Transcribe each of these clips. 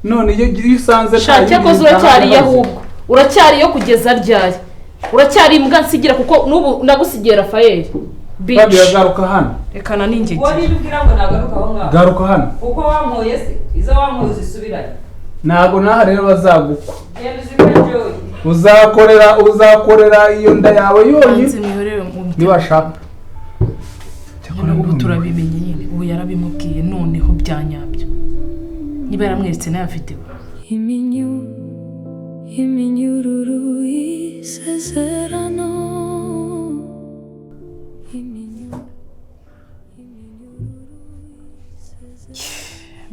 none iyo usanze shake ko uracyari ahubwo uracyari kugeza ryari uracyari imbwa nsigira kuko nubu nagusigiye Rafael Babi yagaruka hano rekana n'ingege wari bibwira ngo nagaruka aho ngaho garuka hano uko wankoye se izo wankoye zisubiranye ntago naha rero bazagukwa Yemeze uzakorera iyo nda yawe yonyine nibashaka ubu turabimenye nyine ubu yarabimubwiye noneho byanyabyo niba yaramweretse nawe afite iminyururu isezerano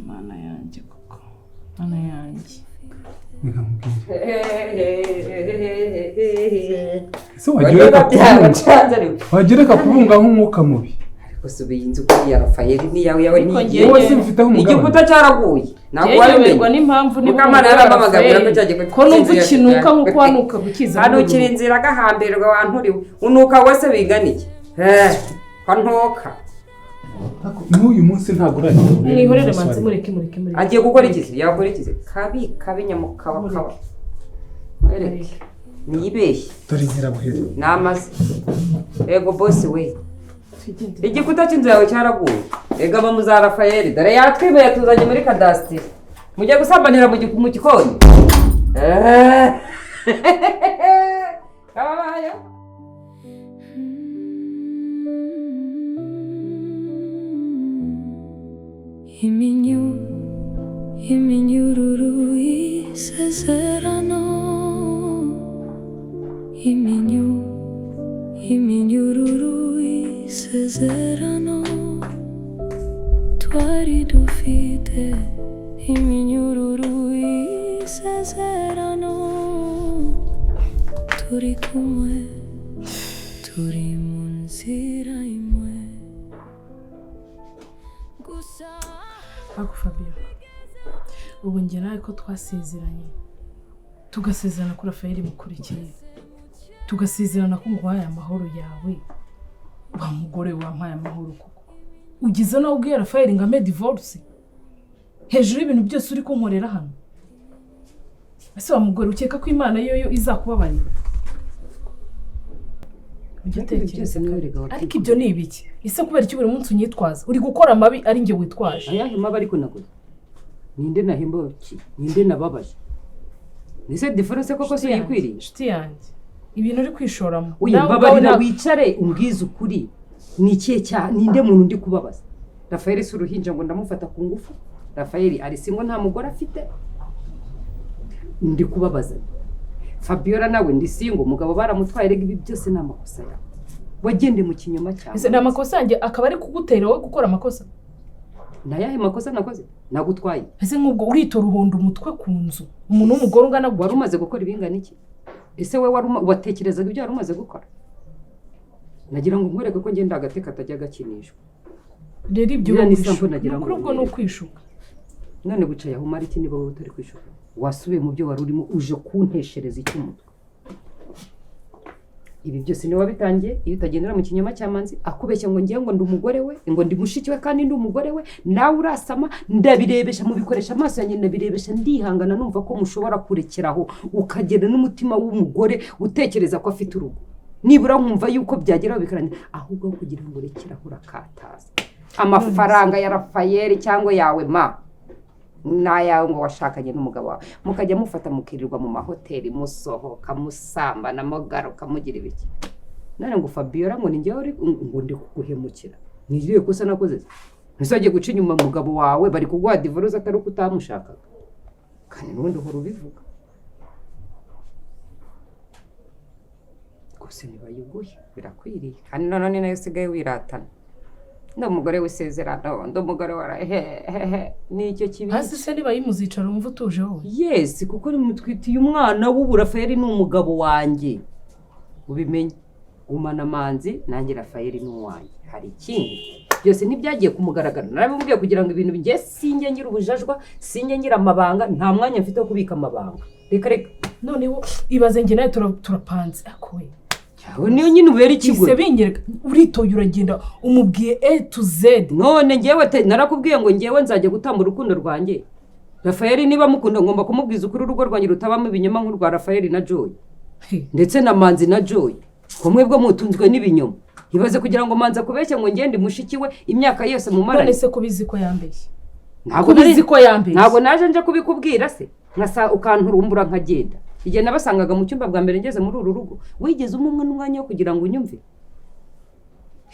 mana yanjye koko mana yanjye wagereka kubunga nk'umwuka mubi ariko subiye inzu kuri ya Rafael ni yawe ngiye wose mfiteho umugabo igikuta cyaraguye ntabwo wabimenye n'impamvu ni mukamana yarabamagagira ko cyagiye ko numva ikinuka nkuko wanuka gukiza hano kiri inzira gahambirwa wanturiwe unuka wese biganike ko ntoka n'uyu munsi ntabwo urajya mwihorere manzi mureke agiye gukora iki yakora iki kabi nyamukaba mwereke nibeshye dore nyirabuheri namaze ego boss we igikuta cy'inzu yawe cyaraguye ega bamuza Rafael dore yatwibe yatuzanye muri kadasitiri mujye gusambanira mu gikoni kabaye iminyururu isezerano iminyururu isezerano twari dufite iminyururu isezerano turi kumwe turi mu nzira imwe gusa ako Fabio ubu njye nawe ko twasezeranye tugasezerana ko Rafael mukurikiye tugasezerana ko nguhaye amahoro yawe wa mugore wampaye amahoro kuko ugize nawe ubwiye Rafael ngo ame divorce hejuru y'ibintu byose uri kunkorera hano ese wa mugore ukeka ko Imana yo izakubabarira ariko ibyo ni ibiki ese kubera iki buri munsi unyitwaza uri gukora amabi ari njye witwaje ayahe mabi ariko nakoze ninde nahimboki ninde nababaje nise difference koko se yikwiriye shiti yanjye ibintu uri kwishoramo uyibabarira wicare umbwize ukuri ni ikihe cya ninde muntu ndi kubabaza Rafael si uruhinja ngo ndamufata ku ngufu Rafael ari singo nta mugore afite ndi kubabaza Fabiola nawe ndi singo umugabo baramutwaye rega ibi byose ni amakosa yawe wagende mu kinyoma cyawe ese na makosa yanjye akaba ari kugutera wowe gukora amakosa nayahe makosa nakoze nagutwaye ese nk'ubwo uritora uhondo umutwe ku nzu umuntu w'umugore ungana wari umaze gukora ibingana iki ese we watekerezaga ibyo wari umaze gukora nagira ngo nkwereke ko ngenda agateka atajya gakinishwa rero ibyo kuri ubwo ni ukwishuka none wicaye aho mariki niba wowe utari kwishuka wasubiye mu byo wari urimo uje kunteshereza icy'umutwe ibi byose ni wabitangiye iyo utagendera mu kinyoma cyamanzi akubeshya ngo ngiye ngo ndi umugore we ngo ndi mushiki we kandi ndi umugore we nawe urasama ndabirebesha mu bikoresha amaso yanjye ndabirebesha ndihangana numva ko mushobora kurekeraho ukagenda n'umutima w'umugore utekereza ko afite urugo nibura nkumva yuko byageraho bikarangira ahubwo kugira ngo urekeraho urakataza amafaranga ya Rafael cyangwa yawe ma nayawe ngo washakanye n'umugabo wawe mukajya mufata mukirirwa mu mahoteli musohoka musambana mugaruka mugira ibiki none ngo Fabiola ngo ninjye ngo ndi kuguhemukira niriye kosa nakoze ntisagiye guca inyuma mugabo wawe bari kuguha divorce atari uko utamushakaga kandi n'ubundi uhora ubivuga gusa ntibayiguhe birakwiriye kandi none nayo usigaye wiratana ndo umugore w'isezerano ndo umugore warahehehe nicyo kibi hasi se niba yimuzicara umva utuje wowe yes kuko mutwitiye umwana w'ubu Rafael ni umugabo wanjye ubimenye umana manzi nanjye Rafael ni uwanjye hari ikindi byose ntibyagiye kumugaragara narabimubwiye kugira ngo ibintu bigiye singe ngira ubujajwa singe ngira amabanga nta mwanya mfite wo kubika amabanga reka noneho ibaze njye nawe turapanze akowe aho niyo nyine ubera ikigo ise binyereka uritoye uragenda umubwiye A to Z none ngewe narakubwiye ngo ngewe nzajya gutamba urukundo rwanjye Rafael niba mukunda ngomba kumubwiza ukuri urugo rwanjye rutabamo ibinyoma nk'urwa Rafael na Joy ndetse na Manzi na Joy kumwe bwo mutunzwe n'ibinyoma ibaze kugira ngo Manzi akubeshye ngo ngende mushikiwe imyaka yose mu maranye none se kubizi ko yambeshye ntabwo naje nje kubikubwira se nkasa ukanturumbura nkagenda igihe nabasangaga mu cyumba bwa mbere ngeze muri uru rugo wigeze umwe n'umwanya wo kugira ngo unyumve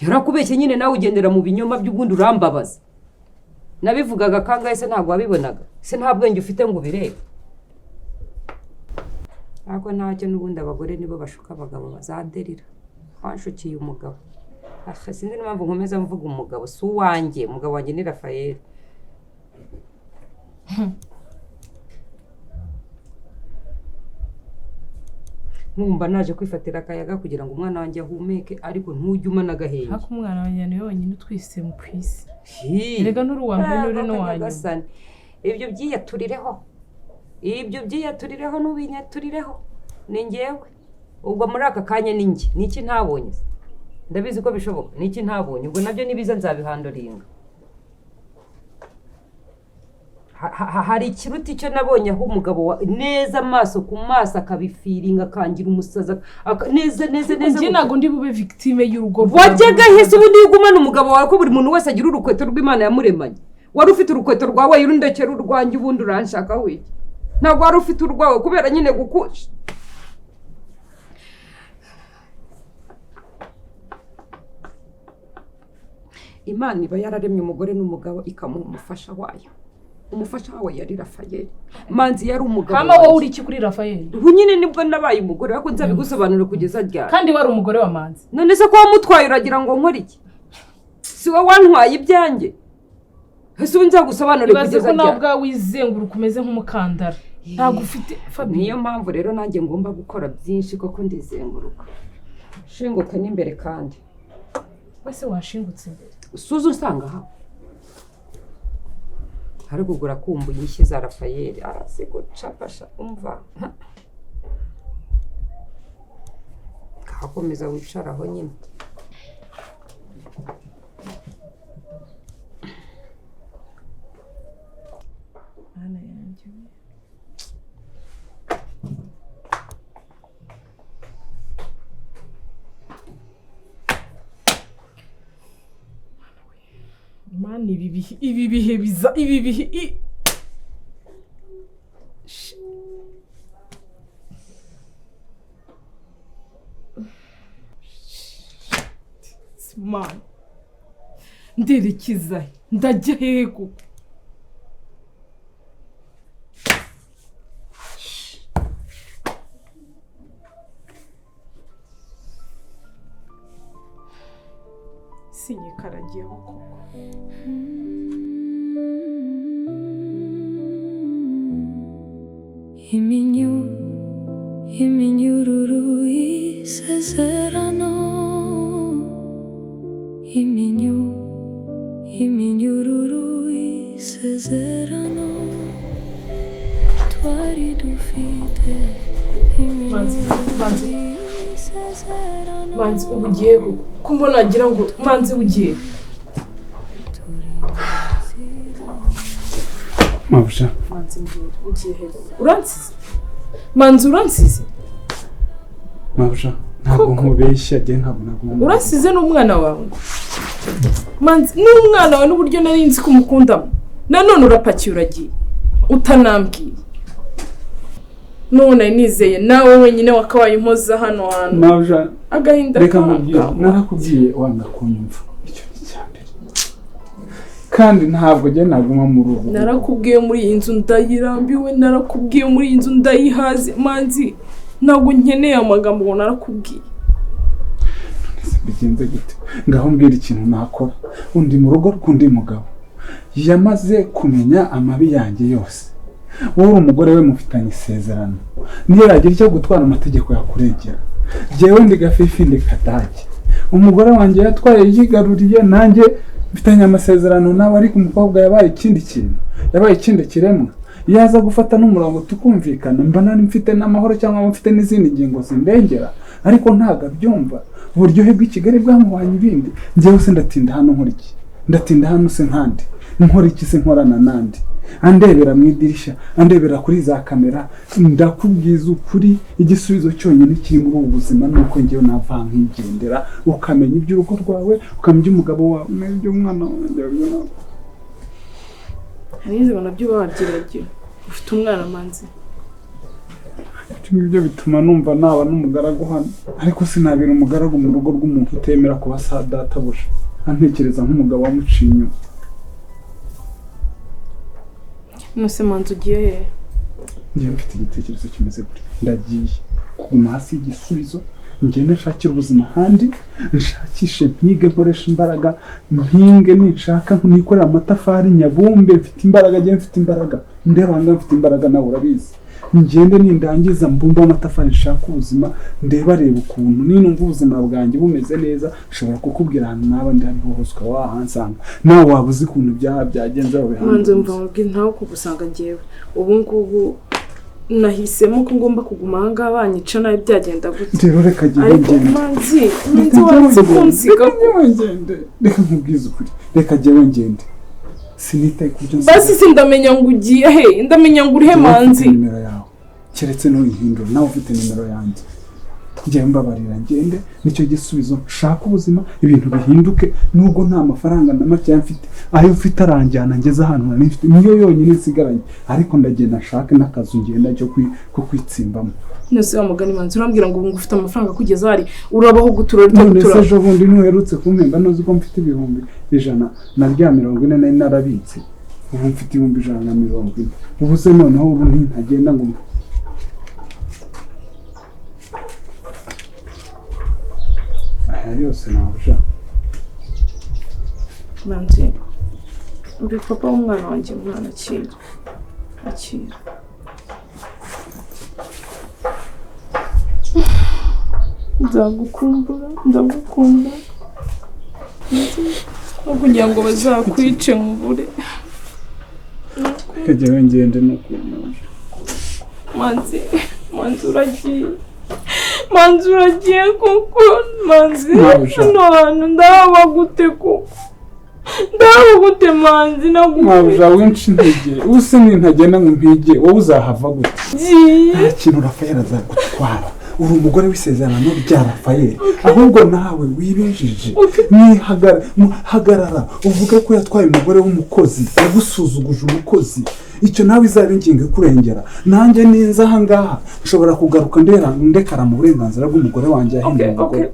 yarakubeshye nyine nawe ugendera mu binyoma by'ubundi urambabaza nabivugaga kangahe se ntabwo wabibonaga se nta bwenge ufite ngo ubirebe ntabwo ntacyo n'ubundi abagore nibo bashuka abagabo bazaderira bashukiye umugabo sinzi n'impamvu nkomeza mvuga umugabo si uwanjye umugabo wanjye ni Rafael nkumva naje kwifatira akayaga kugira ngo umwana wanjye ahumeke ariko ntujye umana agahenge hako umwana wanjye ni wenyine utwise mu kwisi erega n'uri uwa mbere n'uri n'uwanyu ibyo byiyaturireho n'ubinyaturireho ni njyewe ubwo muri aka kanya ni njye niki ntabonye ndabizi ko bishoboka niki ntabonye ubwo nabyo nibiza nzabihandoringa hari ikiruti cyo nabonye aho umugabo neza amaso ku maso akabifiringa akangira umusaza neza njye ntabwo ndi bube victime y'urugo wajyaga hese ubundi yugumana umugabo wawe ko buri muntu wese agira urukweto rw'Imana yamuremanye wari ufite urukweto rwawe yurundekera urwanjye ubundi uranshaka wiki ntabwo wari ufite urwawe kubera nyine gukusha Imana iba yararemye umugore n'umugabo ikamuha umufasha wayo umufasha wawe yari Rafael Manzi yari umugabo hama wowe uri iki kuri Rafael ubu nyine nibwo nabaye umugore ariko nzabigusobanura kugeza ryari kandi wari umugore wa Manzi none se ko wamutwaye uragira ngo nkore iki si wowe wantwaye ibyanjye ese ubu nzagusobanurira kugeza ryari ibaze ko nawe wizenguruka umeze nk'umukandara ntabwo ufite niyo mpamvu rero nanjye ngomba gukora byinshi koko ndizenguruka shinguka n'imbere kandi wese washingutse imbere usuze usanga aha hari kugura kumbu yishye za Rafael arasego capasha umva kakomeza wicaraho nyine ana yanjye mani ibi bihe biza ibi bihe man nderekeza ndajya hego sinyikaragiyeho koko iminyururu y'isezerano iminyururu y'isezerano twari dufite Manzi ubugiye ko mbona agira ngo Manzi ugiye Mabusha Manzi ugiye he uransize Manzi uransize Mabusha ntabwo nkubeshya je ntabwo urasize n'umwana wawe Manzi n'umwana wawe n'uburyo nari nzi kumukunda nanone urapakiye uragiye utanambwiye none nizeye nawe wenyine wakabaye impoza hano hantu Mabusha agahinda reka mubwiye narakubwiye wanga kunyumva icyo cyambere kandi ntabwo je naguma mu rugo narakubwiye muri iyi nzu ndayirambiwe narakubwiye muri iyi nzu ndayihaze Manzi ntabwo nkeneye amagambo ngo narakubwiye bigenze gute ngaho mbwira ikintu nakora undi mu rugo rw'undi mugabo yamaze kumenya amabi yanjye yose wowe umugore we mufitanye isezerano niyo yagira icyo gutwara amategeko yakurengera jewe ndi gafifi ndi kadage umugore wanjye yatwaye yigaruriye nanjye mfitanye amasezerano nawe ariko umukobwa yabaye ikindi kintu yabaye ikindi kiremwa yaza gufata n'umurongo tukumvikana mba nari mfite n'amahoro cyangwa mfite n'izindi ngingo zindengera ariko ntago abyumva uburyohe bw'Ikigali bwamubanye ibindi njyewe se ndatinda hano nkuriki ndatinda hano se nkandi nkora iki se nkorana nandi andebera mu idirishya andebera kuri za kamera ndakubwiza ukuri igisubizo cyonyine kiri muri ubu buzima nuko ngewe nava nkigendera ukamenya iby'urugo rwawe ukamenya umugabo wawe n'iby'umwana wawe harize nabyo babyiragira ufite umwana manzi ibyo bituma numva naba n'umugaragu hano ariko sinabira umugaragu mu rugo rw'umuntu utemera kuba sa databuja antekereza nk'umugabo wamuciye inyuma nose manzi ugiye he ngiye mfite igitekerezo kimeze gutya ndagiye kuguma hasi y'igisubizo ngende nshakira ubuzima ahandi nshakishe mpige nkoresha imbaraga mpinge ninshaka nikorera amatafari nyabumbe mfite imbaraga ngiye mfite imbaraga ndebanga mfite imbaraga nawe urabizi ngende nindangiza mbumba amatafari nshaka ubuzima ndebareba ukuntu ninumva ubuzima bwanjye bumeze neza nshobora kukubwira ahantu naba ndi hariho hose ukaba wahansanga nawe waba uzi ukuntu byagenze aho bihanze manzi mva mubwira ntawe kugusanga ngewe ubu ngubu nahisemo ko ngomba kuguma aha ngaha banyica nabi byagenda gute rero reka ngende ariko manzi wanze kunsiga reka nkubwize ukuri reka jyewe ngende sinitaye ku byo basi sindamenya ngo ugiye he ndamenya ngo urihe manzi nimero yawe keretse n'uyihindura nawe ufite nimero yanjye njyewe mbabarira ngende nicyo gisubizo nshaka ubuzima ibintu bihinduke nubwo nta mafaranga na make mfite ayo mfite aranjyana ngeze ahantu nari mfite niyo yonyine nsigaranye ariko ndagenda nshake n'akazu ngenda cyo kwitsimbamo nose wa mugani manzi urambwira ngo ubu ufite amafaranga kugeza hari urabaho gutura ryo none gutura se ejo bundi ntuherutse kumpemba nozi ko mfite ibihumbi 100 na rya 40 nari narabitse ubu mfite ibihumbi 140 ubu se noneho ubu ntagenda ngo aya yose nabusha manzi uri papa w'umwana wanjye umwana akira ndagukunda no kugira ngo bazakwice nkubure kajya ngende no kunama manzi uragiye kuko manzi hano hantu ndahaba gute kuko ndahaba gute manzi ntabwo winshi intege use ntagenda ngo mpige wowe uzahava gute nta kintu Rafael azagutwara uri umugore w'isezerano rya Rafael ahubwo nawe wibejije hagarara uvuga ko yatwaye umugore w'umukozi yagusuzuguje umukozi icyo nawe izaba ingingo kurengera nanjye ninza aha ngaha nshobora kugaruka ndekara mu burenganzira bw'umugore wanjye yahinduye umugore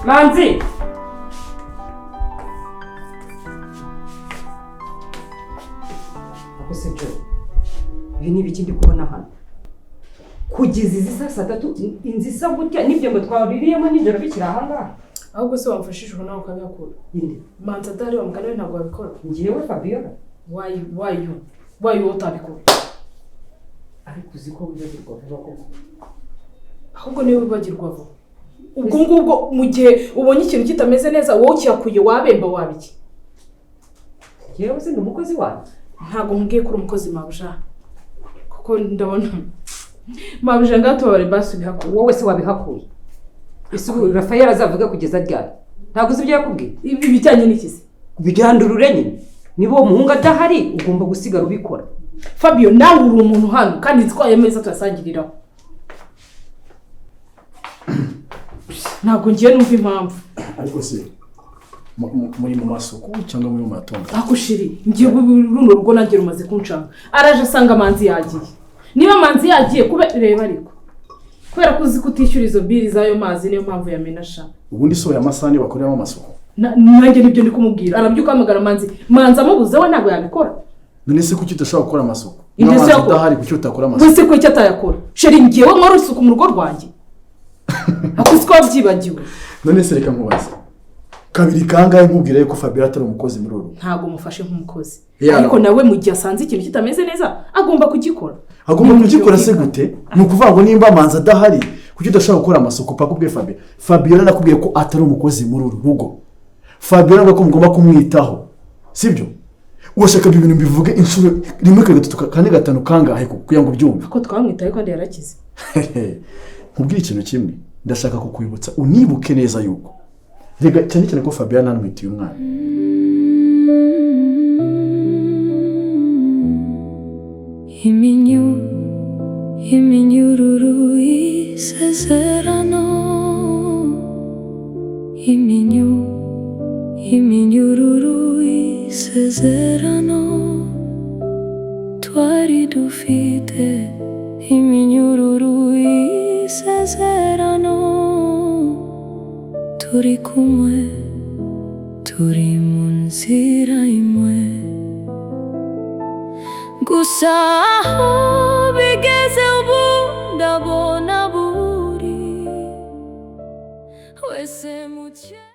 manzi akose byo ibi ni ibiki ndi kubona hano kugeza izi saa 3 inzi isa gutya n'ibyo ngo twaririyemo nijoro bikira aha ngaha ahubwo se wamfashije nawe ukabikora inde manzi adari wa mugani we ntabwo wabikora ngiyewe Fabiola wayo utabikora ariko uzi ko wibagirwa vuba ko ahubwo niwe wibagirwa vuba ubwo ngubwo mu gihe ubonye ikintu kitameze neza wowe ukiyakuye wabemba wabiki ngiyewe se ndi umukozi wanjye ntabwo nkubwiye ko uri umukozi mabuja kuko ndabona mabuja ngaho tubabare basi ubihakuye wowe se wabihakuye ese ubu Rafael azavuga kugeza ryari ntabwo uzi ibyo yakubwiye ibi bijyanye n'ikizi bijyandurure nyine niba uwo muhungu adahari ugomba gusigara ubikora Fabio nawe uri umuntu hano kandi nzi ko aya meza turasangiriraho ntabwo ngiye numva impamvu ariko se muri mu masoko cyangwa muri mu matongo akushiri ngiye runo rugo nanjye rumaze kunshanga araje asanga manzi yagiye niba manzi yagiye reba ariko kubera ko uzi kutishyura izo biri z'ayo mazi niyo mpamvu yamenasha ubundi so ya masani bakoreramo amasoko nanjye nibyo ndi kumubwira arabyuka amagara manzi amubuze we ntabwo yabikora none se kuki udashobora gukora amasoko indese yakora udahari kuki utakora amasoko wese ko icyo atayakora sheri ngiyewe nkora isuku mu rugo rwanjye akuzi ko wabyibagiwe none se reka nkubaze kabiri kangahe nkubwira yuko Fabiola atari umukozi muri uru ntabwo mufashe nk'umukozi ariko nawe mu gihe asanze ikintu kitameze neza agomba kugikora se gute ni ukuvuga ngo nimba manzi adahari kuki udashobora gukora amasoko paka ubwe Fabiola nakubwiye ko atari umukozi muri uru rugo Fabiola ngo mugomba kumwitaho sibyo washaka ibintu bivuge inshuro rimwe gatatu kane gatanu kangahe kugira ngo ubyumve ko twamwitaye kandi yarakize. nkubwire ikintu kimwe ndashaka kukwibutsa unibuke neza yuko rega cyane cyane ko Fabien nanwitiye umwana. Iminyururu isezerano, iminyururu isezerano twari dufite, iminyururu isezerano turi kumwe, turi mu nzira imwe, gusa aho bigeze ubu ndabona buri wese muke.